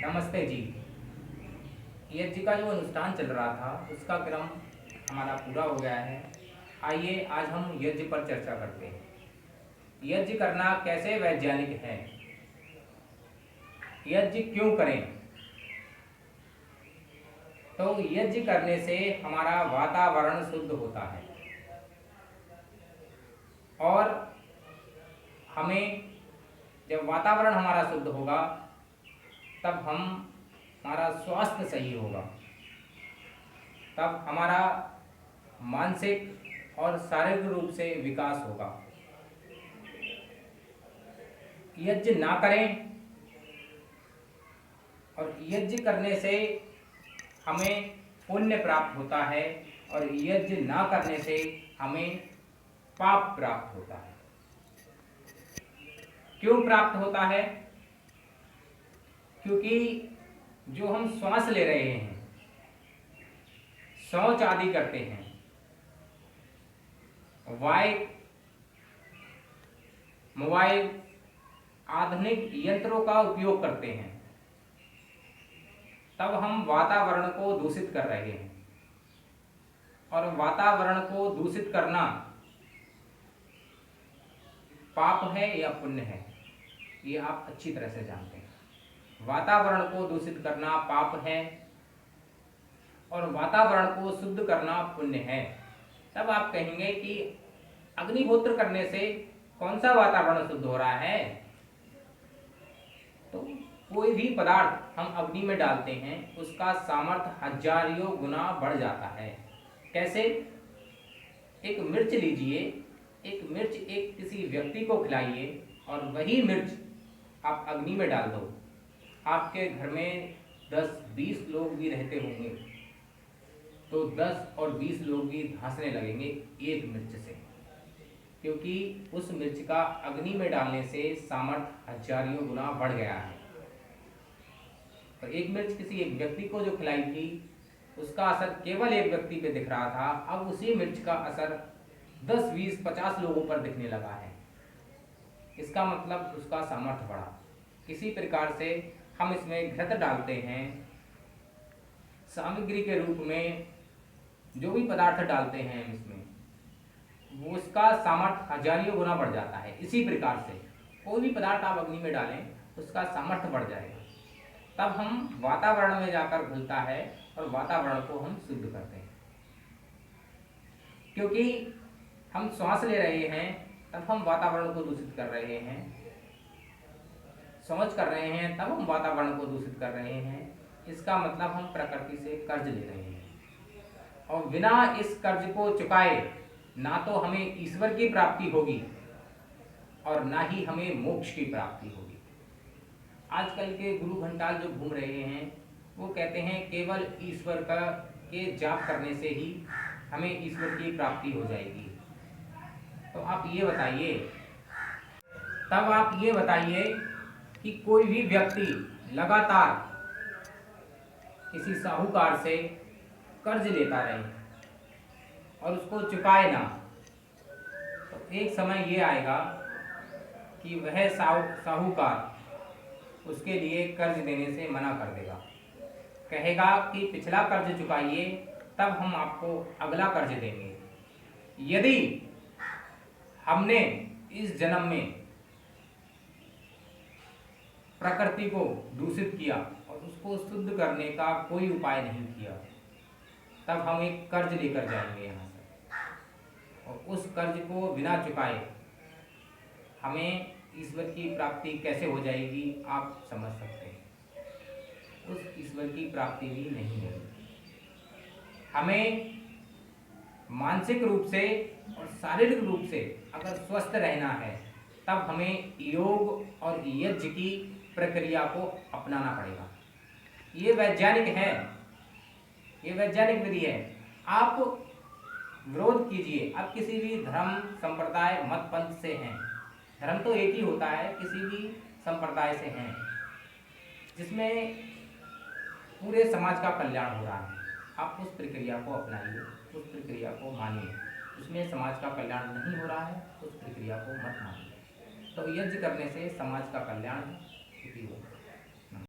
नमस्ते जी। यज्ञ का जो अनुष्ठान चल रहा था उसका क्रम हमारा पूरा हो गया है। आइए आज हम यज्ञ पर चर्चा करते हैं। यज्ञ करना कैसे वैज्ञानिक है, यज्ञ क्यों करें। तो यज्ञ करने से हमारा वातावरण शुद्ध होता है और हमें जब वातावरण हमारा शुद्ध होगा तब हमारा स्वास्थ्य सही होगा, तब हमारा मानसिक और शारीरिक रूप से विकास होगा। यज्ञ ना करें और यज्ञ करने से हमें पुण्य प्राप्त होता है और यज्ञ ना करने से हमें पाप प्राप्त होता है। क्यों प्राप्त होता है? क्योंकि जो हम श्वास ले रहे हैं, शौच आदि करते हैं, मोबाइल आधुनिक यंत्रों का उपयोग करते हैं, तब हम वातावरण को दूषित कर रहे हैं। और वातावरण को दूषित करना पाप है या पुण्य है, ये आप अच्छी तरह से जानते हैं। वातावरण को दूषित करना पाप है और वातावरण को शुद्ध करना पुण्य है। तब आप कहेंगे कि अग्निहोत्र करने से कौन सा वातावरण शुद्ध हो रहा है? तो कोई भी पदार्थ हम अग्नि में डालते हैं उसका सामर्थ्य हजारों गुना बढ़ जाता है। कैसे? एक मिर्च लीजिए, एक मिर्च एक किसी व्यक्ति को खिलाइए और वही मिर्च आप अग्नि में डाल दो। आपके घर में 10-20 लोग भी रहते होंगे तो 10 और 20 लोग भी धांसने लगेंगे एक मिर्च से, क्योंकि उस मिर्च का अग्नि में डालने से सामर्थ्य हजारों गुना बढ़ गया है। और एक मिर्च किसी एक व्यक्ति को जो खिलाई थी उसका असर केवल एक व्यक्ति पे दिख रहा था, अब उसी मिर्च का असर 10, 20, 50 लोगों पर दिखने लगा है। इसका मतलब उसका सामर्थ्य बढ़ा। इसी प्रकार से हम इसमें घृत डालते हैं, सामग्री के रूप में जो भी पदार्थ डालते हैं हम इसमें, वो उसका सामर्थ्य हजारों गुना बढ़ जाता है। इसी प्रकार से कोई भी पदार्थ आप अग्नि में डालें उसका सामर्थ्य बढ़ जाएगा, तब हम वातावरण में जाकर घुलता है और वातावरण को हम शुद्ध करते हैं। क्योंकि हम श्वास ले रहे हैं तब हम वातावरण को दूषित कर रहे हैं, समझ कर रहे हैं तब हम वातावरण को दूषित कर रहे हैं। इसका मतलब हम प्रकृति से कर्ज ले रहे हैं और बिना इस कर्ज को चुकाए ना तो हमें ईश्वर की प्राप्ति होगी और ना ही हमें मोक्ष की प्राप्ति होगी। आजकल के गुरु घंटाल जो घूम रहे हैं वो कहते हैं केवल ईश्वर का के जाप करने से ही हमें ईश्वर की प्राप्ति हो जाएगी। तो आप ये बताइए, तब आप ये बताइए कि कोई भी व्यक्ति लगातार किसी साहूकार से कर्ज लेता रहे और उसको चुकाए ना, तो एक समय ये आएगा कि वह साहूकार उसके लिए कर्ज देने से मना कर देगा। कहेगा कि पिछला कर्ज चुकाइए तब हम आपको अगला कर्ज देंगे। यदि हमने इस जन्म में प्रकृति को दूषित किया और उसको शुद्ध करने का कोई उपाय नहीं किया, तब हम एक कर्ज लेकर जाएंगे यहाँ से और उस कर्ज को बिना चुकाए हमें ईश्वर की प्राप्ति कैसे हो जाएगी आप समझ सकते हैं। उस ईश्वर की प्राप्ति भी नहीं होगी। हमें मानसिक रूप से और शारीरिक रूप से अगर स्वस्थ रहना है तब हमें योग और यज्ञ की प्रक्रिया को अपनाना पड़ेगा। ये वैज्ञानिक है, ये वैज्ञानिक विधि है। आप विरोध कीजिए, आप किसी भी धर्म संप्रदाय मत पंथ से हैं, धर्म तो एक ही होता है, किसी भी संप्रदाय से हैं जिसमें पूरे समाज का कल्याण हो रहा है, आप उस प्रक्रिया को अपनाइए, उस प्रक्रिया को मानिए। उसमें समाज का कल्याण नहीं हो रहा है, उस प्रक्रिया को मत मानिए। तो यज्ञ करने से समाज का कल्याण है।